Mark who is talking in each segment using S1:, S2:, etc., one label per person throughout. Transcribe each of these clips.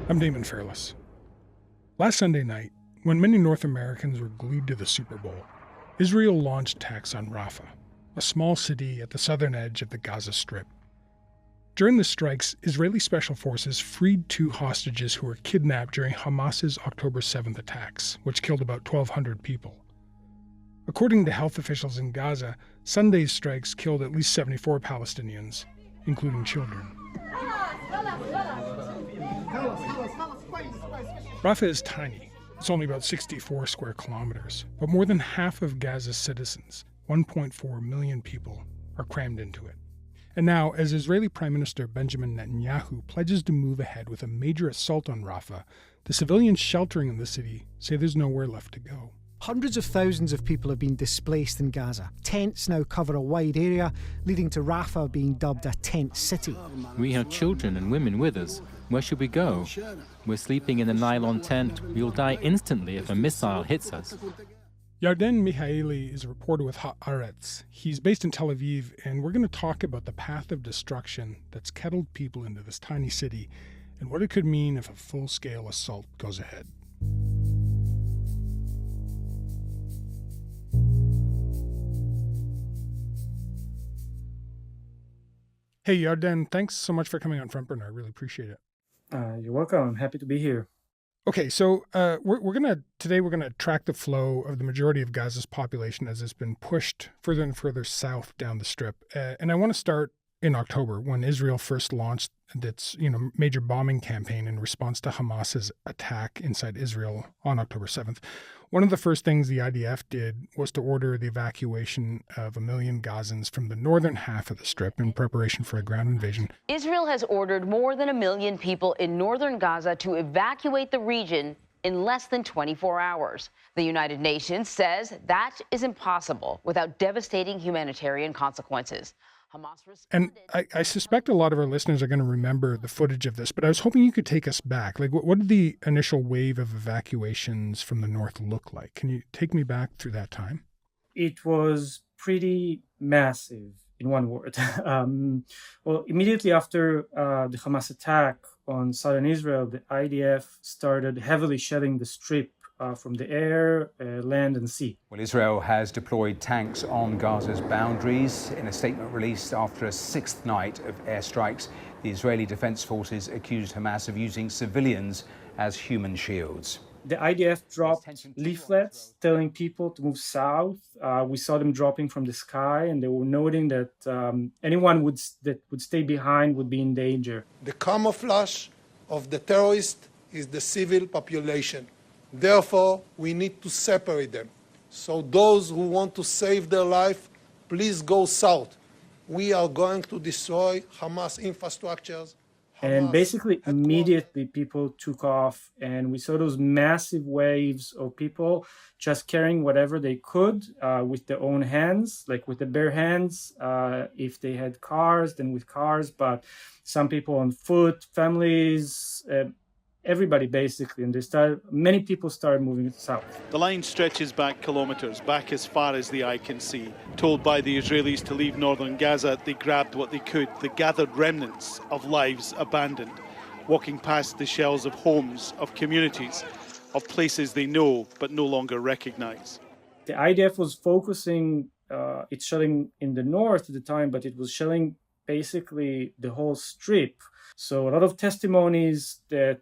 S1: I'm Damon Fairless. Last Sunday night, when many North Americans were glued to the Super Bowl, Israel launched attacks on Rafah, a small city at the southern edge of the Gaza Strip. During the strikes, Israeli special forces freed 2 hostages who were kidnapped during Hamas's October 7th attacks, which killed about 1,200 people. According to health officials in Gaza, Sunday's strikes killed at least 74 Palestinians, including children. Rafah is tiny. It's only about 64 square kilometers, but more than half of Gaza's citizens, 1.4 million people, are crammed into it. And now, as Israeli Prime Minister Benjamin Netanyahu pledges to move ahead with a major assault on Rafah, the civilians sheltering in the city say there's nowhere left to go.
S2: Hundreds of thousands of people have been displaced in Gaza. Tents now cover a wide area, leading to Rafah being dubbed a tent city.
S3: We have children and women with us. Where should we go? We're sleeping in a nylon tent. We will die instantly if a missile hits us.
S1: Yarden Mihaeli is a reporter with Haaretz. He's based in Tel Aviv, and we're going to talk about the path of destruction that's kettled people into this tiny city and what it could mean if a full-scale assault goes ahead. Hey, Yarden, thanks so much for coming on Front Burner. I really appreciate it.
S4: You're welcome. I'm happy to be here.
S1: Okay, so we're gonna track the flow of the majority of Gaza's population as it's been pushed further and further south down the strip. And I want to start in October when Israel first launched its major bombing campaign in response to Hamas's attack inside Israel on October 7th. One of the first things the IDF did was to order the evacuation of 1 million Gazans from the northern half of the strip in preparation for a ground invasion.
S5: Israel has ordered more than 1 million people in northern Gaza to evacuate the region in less than 24 hours. The United Nations says that is impossible without devastating humanitarian consequences.
S1: And I suspect a lot of our listeners are going to remember the footage of this, but I was hoping you could take us back. Like, what did the initial wave of evacuations from the north look like? Can you take me back through that time?
S4: It was pretty massive, in one word. Well, immediately after the Hamas attack on southern Israel, the IDF started heavily shelling the strip from the air, land and sea.
S6: Well, Israel has deployed tanks on Gaza's boundaries. In a statement released after a 6th night of airstrikes, the Israeli Defense Forces accused Hamas of using civilians as human shields.
S4: The IDF dropped leaflets telling people to move south. We saw them dropping from the sky, and they were noting that anyone that would stay behind would be in danger.
S7: The camouflage of the terrorists is the civil population. Therefore, we need to separate them. So those who want to save their life, please go south. We are going to destroy Hamas infrastructures.
S4: And basically, immediately people took off, and we saw those massive waves of people just carrying whatever they could with their own hands, like with the bare hands. If they had cars, then with cars, but some people on foot, families, everybody basically, and many people started moving south.
S8: The line stretches back kilometers, back as far as the eye can see. Told by the Israelis to leave northern Gaza, they grabbed what they could, the gathered remnants of lives abandoned, walking past the shells of homes, of communities, of places they know but no longer recognize.
S4: The IDF was focusing its shelling in the north at the time, but it was shelling basically the whole strip. So a lot of testimonies that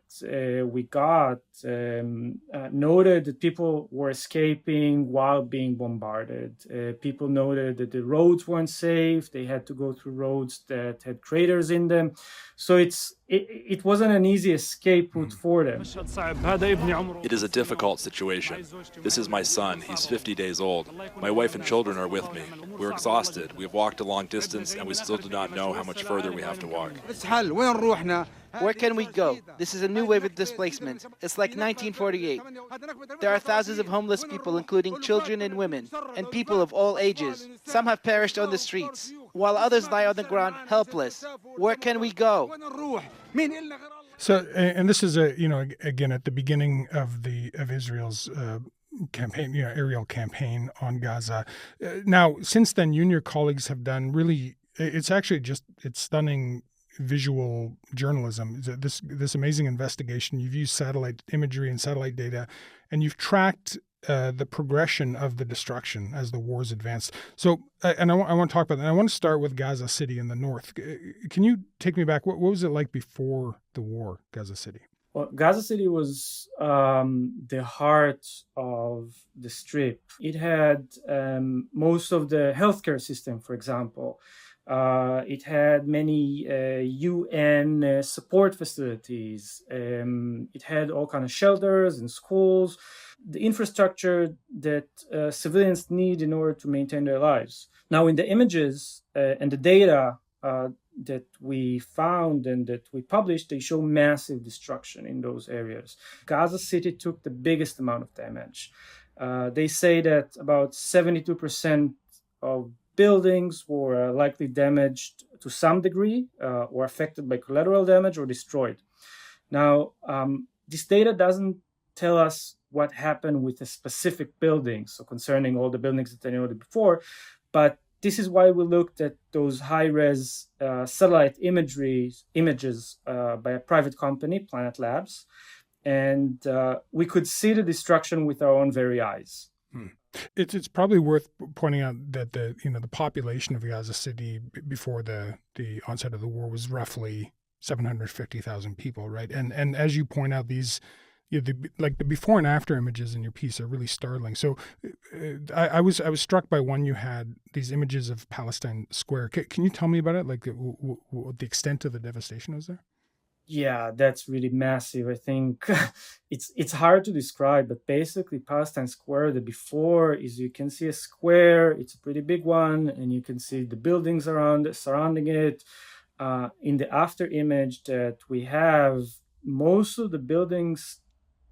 S4: we got noted that people were escaping while being bombarded. People noted that the roads weren't safe. They had to go through roads that had craters in them. So it wasn't an easy escape route for them.
S9: It is a difficult situation. This is my son. He's 50 days old. My wife and children are with me. We're exhausted. We've walked a long distance, and we still do not know how much further we have to walk.
S10: Where can we go? This is a new wave of displacement. It's like 1948. There are thousands of homeless people, including children and women, and people of all ages. Some have perished on the streets, while others lie on the ground helpless. Where can we go?
S1: So, and this is again at the beginning of Israel's campaign, aerial campaign on Gaza. Now, since then, you and your colleagues have done really. It's actually it's stunning visual journalism, this amazing investigation. You've used satellite imagery and satellite data, and you've tracked the progression of the destruction as the wars advanced. So, and I want to talk about that. I want to start with Gaza City in the north. Can you take me back? What was it like before the war, Gaza City?
S4: Well, Gaza City was the heart of the Strip. It had most of the healthcare system, for example. It had many UN support facilities. It had all kind of shelters and schools, the infrastructure that civilians need in order to maintain their lives. Now, in the images and the data that we found and that we published, they show massive destruction in those areas. Gaza City took the biggest amount of damage. They say that about 72% of buildings were likely damaged to some degree or affected by collateral damage or destroyed. Now, this data doesn't tell us what happened with a specific building, so concerning all the buildings that I noted before, but this is why we looked at those high-res satellite images by a private company, Planet Labs, and we could see the destruction with our own very eyes.
S1: It's probably worth pointing out that the population of Gaza City before the onset of the war was roughly 750,000 people, right? And as you point out, these the before and after images in your piece are really startling. So I was struck by one you had, these images of Palestine Square. Can you tell me about it? Like the extent of the devastation was there?
S4: Yeah, that's really massive. I think it's hard to describe, but basically Palestine Square, the before is you can see a square, it's a pretty big one, and you can see the buildings surrounding it. In the after image that we have, most of the buildings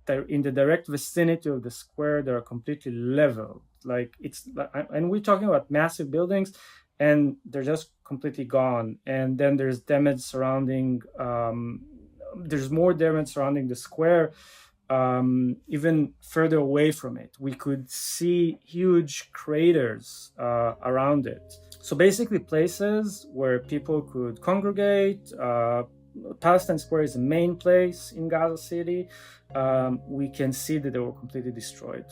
S4: that are in the direct vicinity of the square, they are completely level. And we're talking about massive buildings, and they're just completely gone. And then there's damage surrounding, there's more damage surrounding the square, even further away from it. We could see huge craters around it. So basically places where people could congregate. Palestine Square is the main place in Gaza City. We can see that they were completely destroyed.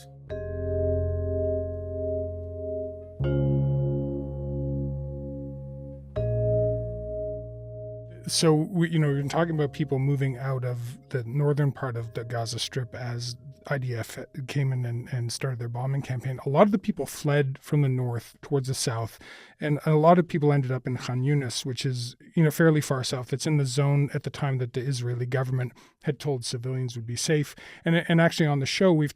S1: So we've been talking about people moving out of the northern part of the Gaza Strip as IDF came in and started their bombing campaign. A lot of the people fled from the north towards the south, and a lot of people ended up in Khan Yunis, which is fairly far south. It's in the zone at the time that the Israeli government had told civilians would be safe. And actually on the show we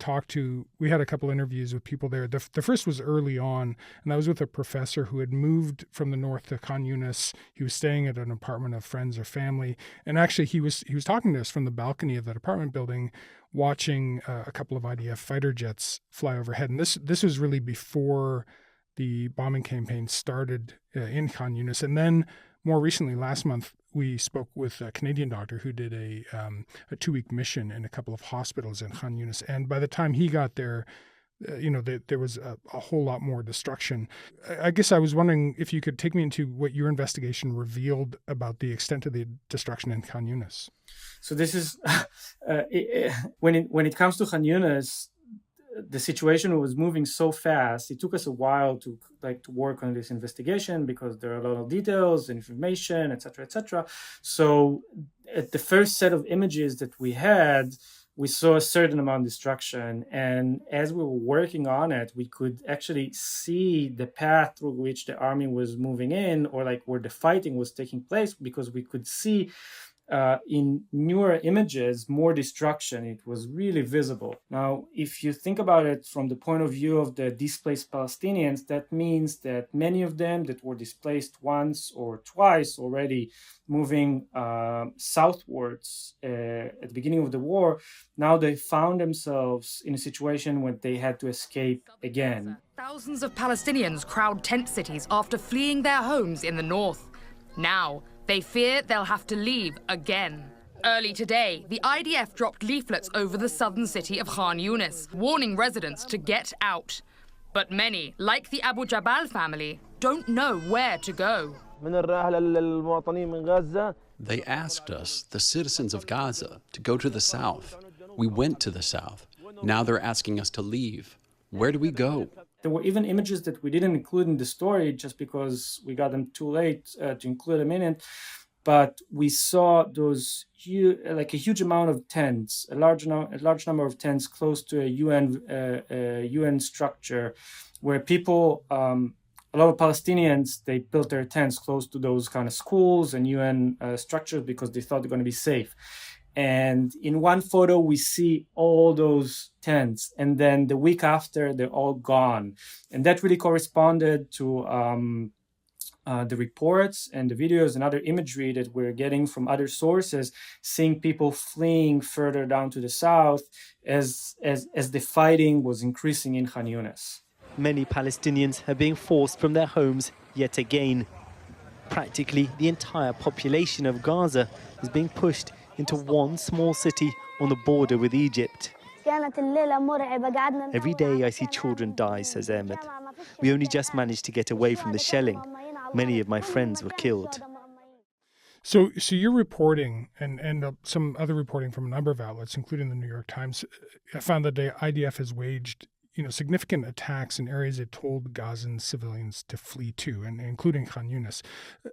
S1: had a couple interviews with people there. The first was early on, and that was with a professor who had moved from the north to Khan Yunis. He was staying at an apartment of friends or family, and actually he was talking to us from the balcony of that apartment building, watching a couple of IDF fighter jets fly overhead. And this was really before the bombing campaign started in Khan Yunis. And then more recently, last month, we spoke with a Canadian doctor who did a 2-week mission in a couple of hospitals in Khan Yunis. And by the time he got there, there was a whole lot more destruction. I guess I was wondering if you could take me into what your investigation revealed about the extent of the destruction in Khan Yunis.
S4: So this is when it comes to Khan Yunis, the situation was moving so fast. It took us a while to work on this investigation because there are a lot of details, information, etc., etc. So at the first set of images that we had, we saw a certain amount of destruction. And as we were working on it, we could actually see the path through which the army was moving in, or where the fighting was taking place, because we could see in newer images more destruction. It was really visible. Now, if you think about it from the point of view of the displaced Palestinians, that means that many of them that were displaced once or twice already, moving southwards at the beginning of the war, now they found themselves in a situation where they had to escape again.
S11: Thousands of Palestinians crowd tent cities after fleeing their homes in the north. Now, they fear they'll have to leave again. Early today, the IDF dropped leaflets over the southern city of Khan Yunis, warning residents to get out. But many, like the Abu Jabal family, don't know where to go.
S12: They asked us, the citizens of Gaza, to go to the south. We went to the south. Now they're asking us to leave. Where do we go?
S4: There were even images that we didn't include in the story just because we got them too late to include them in it. But we saw those a huge amount of tents, a large number of tents close to a UN structure, where people, a lot of Palestinians, they built their tents close to those kind of schools and UN structures because they thought they're going to be safe. And in one photo, we see all those tents, and then the week after, they're all gone. And that really corresponded to the reports and the videos and other imagery that we're getting from other sources, seeing people fleeing further down to the south as the fighting was increasing in Khan Yunis.
S13: Many Palestinians are being forced from their homes yet again. Practically the entire population of Gaza is being pushed into one small city on the border with Egypt. Every day I see children die, says Ahmed. We only just managed to get away from the shelling. Many of my friends were killed.
S1: So you're reporting, and some other reporting from a number of outlets, including the New York Times, found that the IDF has waged significant attacks in areas it told Gazan civilians to flee to, and including Khan Yunis.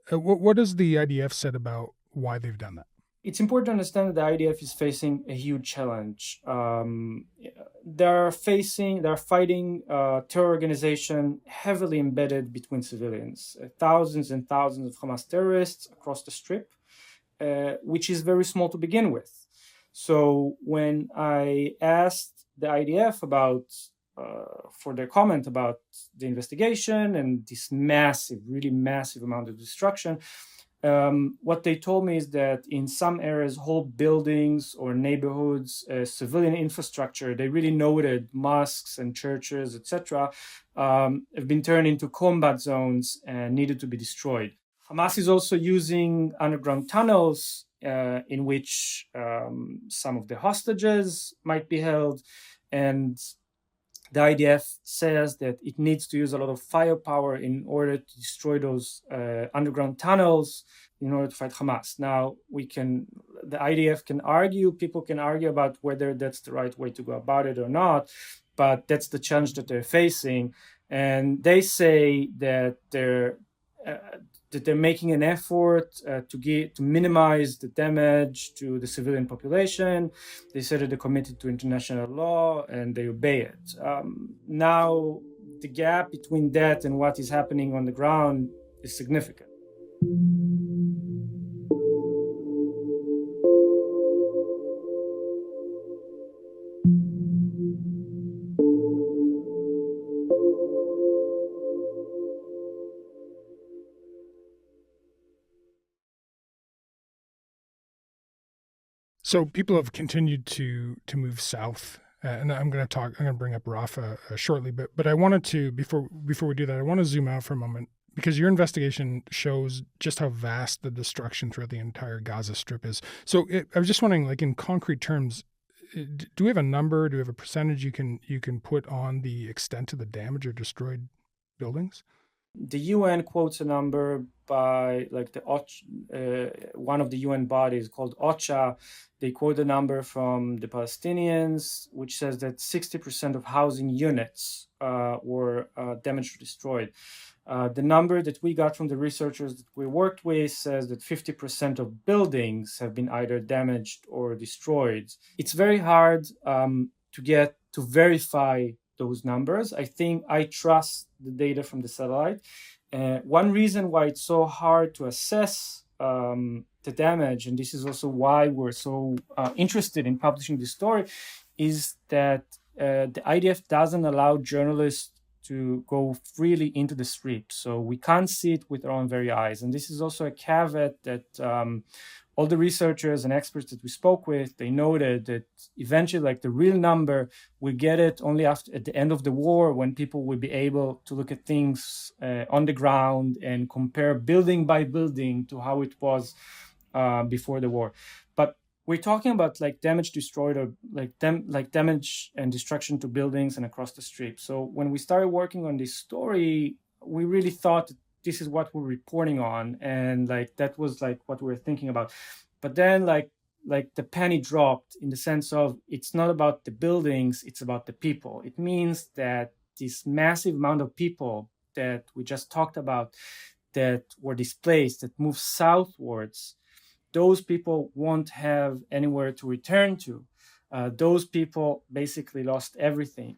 S1: What has the IDF said about why they've done that?
S4: It's important to understand that the IDF is facing a huge challenge. They're fighting a terror organization heavily embedded between civilians. Thousands and thousands of Hamas terrorists across the Strip, which is very small to begin with. So when I asked the IDF for their comment about the investigation and this really massive amount of destruction, what they told me is that in some areas, whole buildings or neighborhoods, civilian infrastructure, they really noted mosques and churches, etc., have been turned into combat zones and needed to be destroyed. Hamas is also using underground tunnels in which some of the hostages might be held, and the IDF says that it needs to use a lot of firepower in order to destroy those underground tunnels in order to fight Hamas. Now, the IDF can argue, people can argue about whether that's the right way to go about it or not, but that's the challenge that they're facing. And they say that they're making an effort to minimize the damage to the civilian population. They said that they're committed to international law and they obey it. Now, the gap between that and what is happening on the ground is significant.
S1: So people have continued to move south, and I'm going to bring up Rafah shortly, but I wanted to, before we do that, I want to zoom out for a moment, because your investigation shows just how vast the destruction throughout the entire Gaza Strip is. So I was just wondering, in concrete terms, do we have a number? Do we have a percentage you can put on the extent of the damage or destroyed buildings?
S4: The UN quotes a number by one of the UN bodies called OCHA. They quote a number from the Palestinians, which says that 60% of housing units were damaged or destroyed. The number that we got from the researchers that we worked with says that 50% of buildings have been either damaged or destroyed. It's very hard to verify those numbers. I trust the data from the satellite. One reason why it's so hard to assess the damage, and this is also why we're so interested in publishing this story, is that the IDF doesn't allow journalists to go freely into the Strip. So we can't see it with our own very eyes. And this is also a caveat that all the researchers and experts that we spoke with, they noted that eventually, the real number, we get it only at the end of the war, when people will be able to look at things on the ground and compare building by building to how it was before the war. But we're talking about damage destroyed, or damage and destruction to buildings and across the Strip. So when we started working on this story, we really thought this is what we're reporting on, and like that was like what we were thinking about. But then like the penny dropped in the sense of it's not about the buildings, it's about the people. It means that this massive amount of people that we just talked about that were displaced, that moved southwards, those people won't have anywhere to return to. Those people basically lost everything.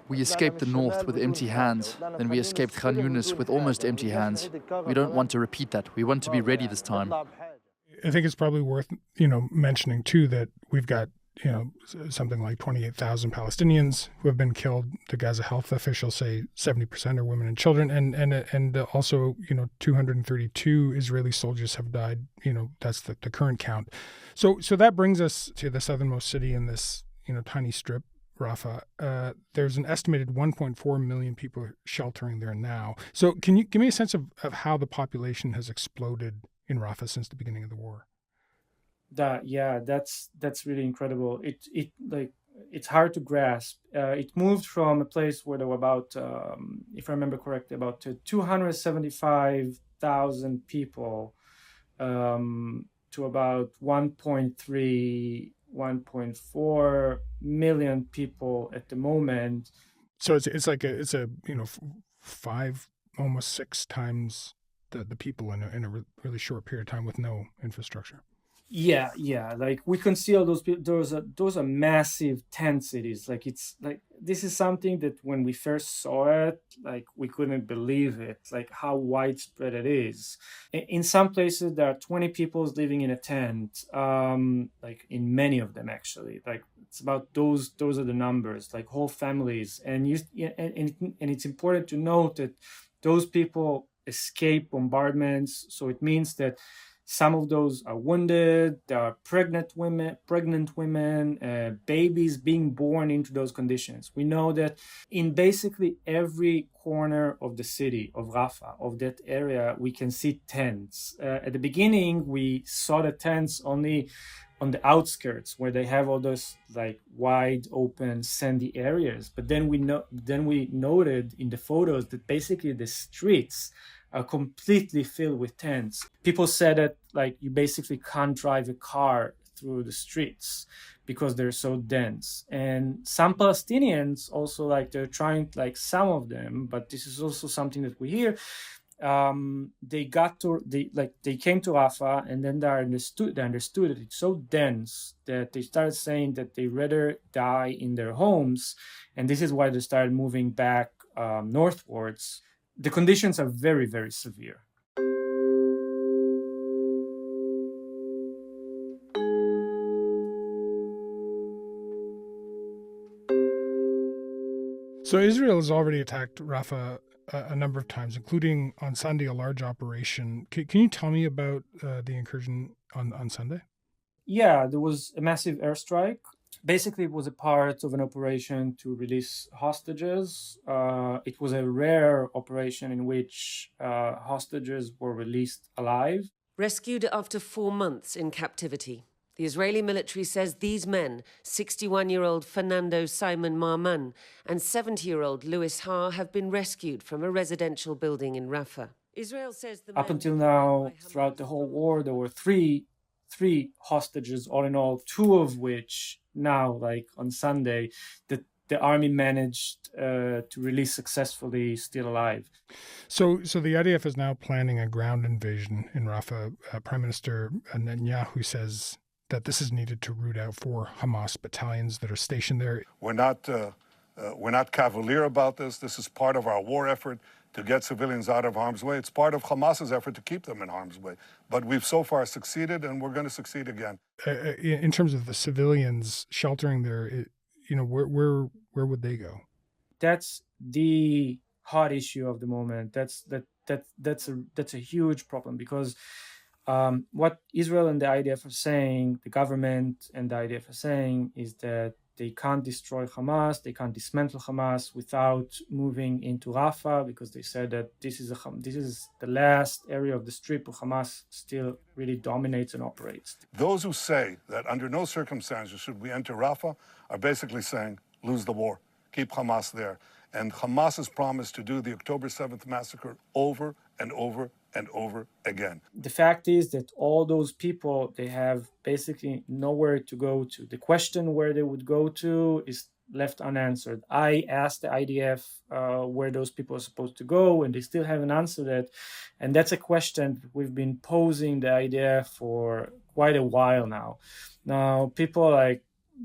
S14: We escaped the north with empty hands, then we escaped Khan Yunis with almost empty hands. We don't want to repeat that. We want to be ready this time.
S1: I think it's probably worth, mentioning too that we've got, something like 28,000 Palestinians who have been killed. The Gaza health officials say 70% are women and children, and also 232 Israeli soldiers have died. That's the current count. So that brings us to the southernmost city in this tiny strip, Rafah. There's an estimated 1.4 million people sheltering there now. So can you give me a sense of how the population has exploded in Rafah since the beginning of the war?
S4: That's really incredible. It's hard to grasp. It moved from a place where there were about, if I remember correctly, about 275,000 people to about 1.4 million people at the moment.
S1: So it's a 5, almost 6 times the people in a really short period of time with no infrastructure.
S4: Yeah. Like we can see all those people. Those are massive tent cities. Like it's like this is something that when we first saw it, like we couldn't believe it. Like how widespread it is. In some places there are 20 people living in a tent. Like in many of them actually. Like it's about those are the numbers. Like whole families. And it's important to note that those people escape bombardments. So it means that some of those are wounded. There are pregnant women, babies being born into those conditions. We know that in basically every corner of the city of Rafah, of that area, we can see tents. At the beginning, we saw the tents only on the outskirts where they have all those like wide open sandy areas. But then we noted in the photos that basically the streets are completely filled with tents. People said that like you basically can't drive a car through the streets because they're so dense. And some Palestinians also they're trying, some of them, but this is also something that we hear. They came to Rafah and then they understood that it's so dense that they started saying that they rather die in their homes, and this is why they started moving back northwards. The conditions are very, very severe.
S1: So Israel has already attacked Rafah a number of times, including on Sunday, a large operation. Can you tell me about the incursion on Sunday?
S4: Yeah, there was a massive airstrike. Basically, it was a part of an operation to release hostages. It was a rare operation in which hostages were released alive.
S15: Rescued after 4 months in captivity. The Israeli military says these men, 61-year-old Fernando Simon Marman and 70-year-old Louis Har, have been rescued from a residential building in Rafah. Israel says the
S4: up until now, throughout the whole war, there were three hostages, all in all, 2 of which now, on Sunday, the army managed to release successfully, still alive.
S1: So the IDF is now planning a ground invasion in Rafah. Prime Minister Netanyahu says that this is needed to root out 4 Hamas battalions that are stationed there.
S16: We're not cavalier about this. This is part of our war effort to get civilians out of harm's way. It's part of Hamas's effort to keep them in harm's way. But we've so far succeeded, and we're going to succeed again.
S1: In terms of the civilians sheltering there, where would they go?
S4: That's the hot issue of the moment. That's a huge problem because what Israel and the IDF are saying, the government and the IDF are saying, is that they can't destroy Hamas, they can't dismantle Hamas without moving into Rafah, because they said that this is the last area of the strip where Hamas still really dominates and operates.
S16: Those who say that under no circumstances should we enter Rafah are basically saying, lose the war, keep Hamas there. And Hamas's promise to do the October 7th massacre over and over and over again.
S4: The fact is that all those people, they have basically nowhere to go to. The question where they would go to is left unanswered. I asked the IDF where those people are supposed to go, and they still haven't answered it. And that's a question we've been posing the IDF for quite a while now. Now, people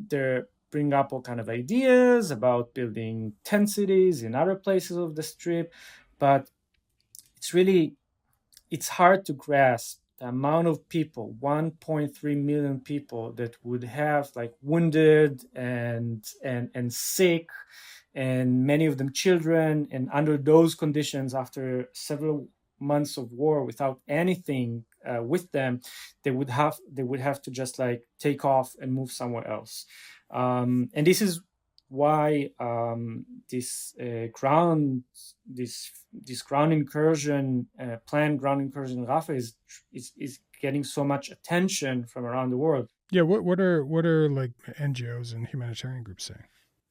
S4: they bring up all kind of ideas about building tent cities in other places of the Strip, but it's hard to grasp the amount of people, 1.3 million people, that would have wounded and sick, and many of them children, and under those conditions, after several months of war without anything with them, they would have to just take off and move somewhere else. And this is why this ground incursion, planned ground incursion in Rafah is getting so much attention from around the world.
S1: Yeah, what are NGOs and humanitarian groups saying?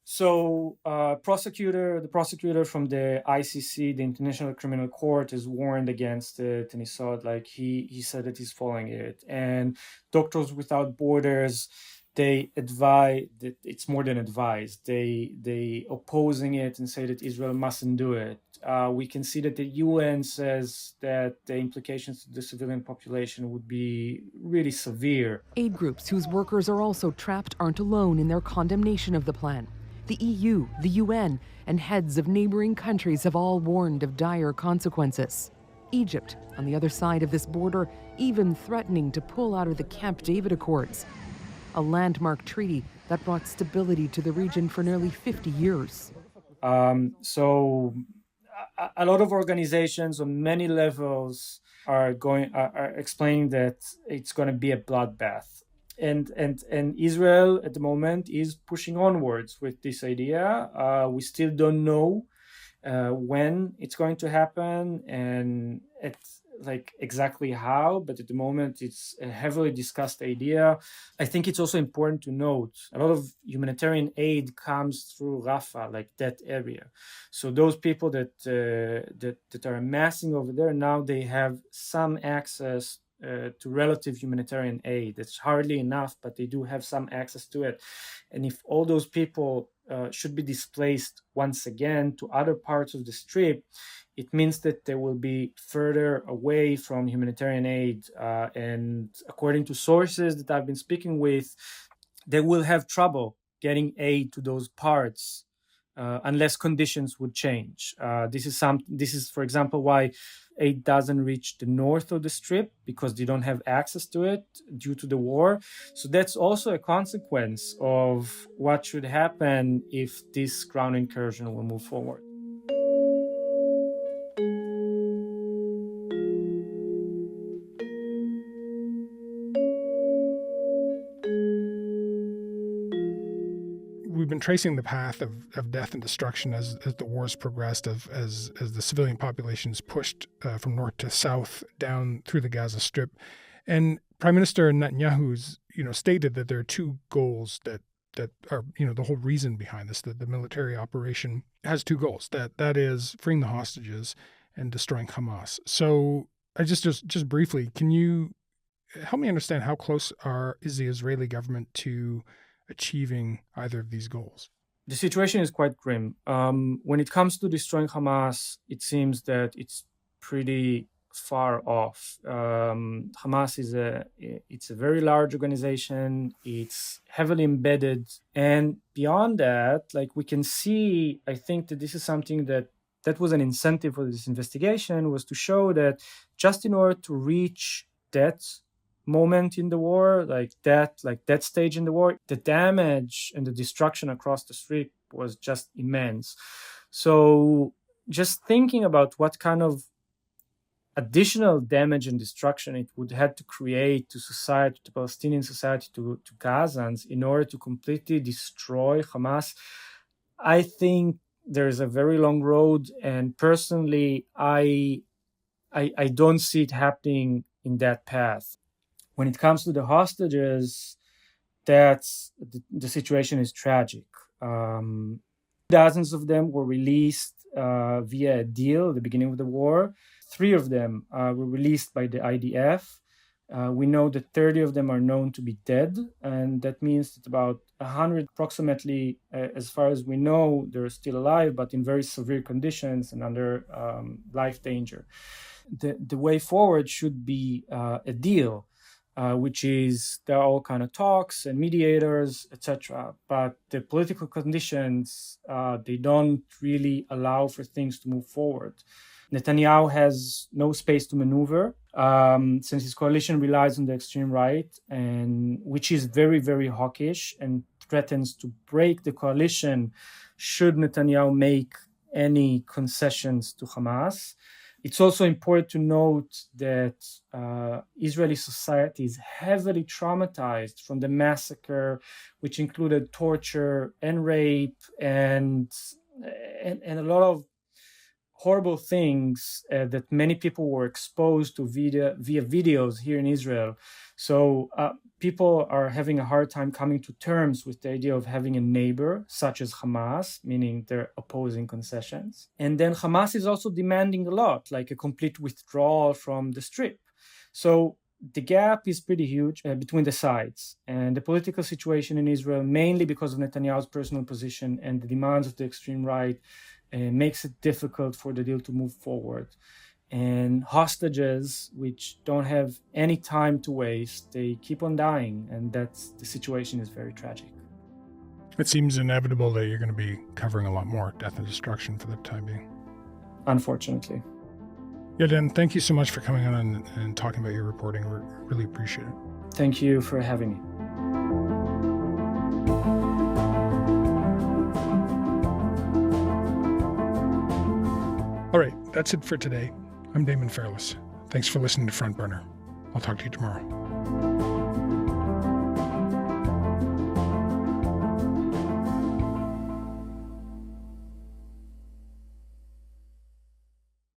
S4: So, the prosecutor from the ICC, the International Criminal Court, has warned against it, and he said that he's following it. And Doctors Without Borders, they advise that it's more than advised. They opposing it and say that Israel mustn't do it. We can see that the UN says that the implications to the civilian population would be really severe.
S17: Aid groups whose workers are also trapped aren't alone in their condemnation of the plan. The EU, the UN, and heads of neighboring countries have all warned of dire consequences. Egypt, on the other side of this border, even threatening to pull out of the Camp David Accords, a landmark treaty that brought stability to the region for nearly 50 years.
S4: So a lot of organizations on many levels are explaining that it's going to be a bloodbath. And Israel at the moment is pushing onwards with this idea. We still don't know when it's going to happen and exactly how, but at the moment it's a heavily discussed idea. I think it's also important to note a lot of humanitarian aid comes through Rafah, that area. So those people that are amassing over there now, they have some access to relative humanitarian aid. It's hardly enough, but they do have some access to it. And if all those people should be displaced once again to other parts of the Strip, it means that they will be further away from humanitarian aid. And according to sources that I've been speaking with, they will have trouble getting aid to those parts unless conditions would change. This is, for example, why aid doesn't reach the north of the Strip, because they don't have access to it due to the war. So that's also a consequence of what should happen if this ground incursion will move forward.
S1: We've been tracing the path of death and destruction as the wars progressed, as the civilian population is pushed from north to south down through the Gaza Strip. And Prime Minister Netanyahu's stated that there are two goals that are the whole reason behind this. That the military operation has two goals. That is freeing the hostages and destroying Hamas. So I just briefly, can you help me understand how close is the Israeli government to achieving either of these goals?
S4: The situation is quite grim. When it comes to destroying Hamas, it seems that it's pretty far off. Hamas is a very large organization. It's heavily embedded, and beyond that, we can see, I think that this is something that was an incentive for this investigation, was to show that just in order to reach that moment in the war, that stage in the war, the damage and the destruction across the Strip was just immense. So just thinking about what kind of additional damage and destruction it would have to create to society, to Palestinian society, to Gazans, in order to completely destroy Hamas, I think there's a very long road. And personally, I don't see it happening in that path. When it comes to the hostages, the situation is tragic. Dozens of them were released via a deal at the beginning of the war. 3 of them were released by the IDF. We know that 30 of them are known to be dead, and that means that about 100 approximately, as far as we know, they're still alive, but in very severe conditions and under life danger. The way forward should be a deal, which is there are all kind of talks and mediators, etc. But the political conditions, they don't really allow for things to move forward. Netanyahu has no space to maneuver since his coalition relies on the extreme right, and which is very, very hawkish and threatens to break the coalition should Netanyahu make any concessions to Hamas. It's also important to note that Israeli society is heavily traumatized from the massacre, which included torture and rape and a lot of horrible things that many people were exposed to via videos here in Israel. So people are having a hard time coming to terms with the idea of having a neighbor such as Hamas, meaning they're opposing concessions. And then Hamas is also demanding a lot, like a complete withdrawal from the Strip. So the gap is pretty huge between the sides. And the political situation in Israel, mainly because of Netanyahu's personal position and the demands of the extreme right, makes it difficult for the deal to move forward. And hostages, which don't have any time to waste, they keep on dying, and the situation is very tragic.
S1: It seems inevitable that you're going to be covering a lot more death and destruction for the time being.
S4: Unfortunately.
S1: Yeah, Dan, thank you so much for coming on and talking about your reporting. We really appreciate it.
S4: Thank you for having me.
S1: All right, that's it for today. I'm Damon Fairless. Thanks for listening to Front Burner. I'll talk to you tomorrow.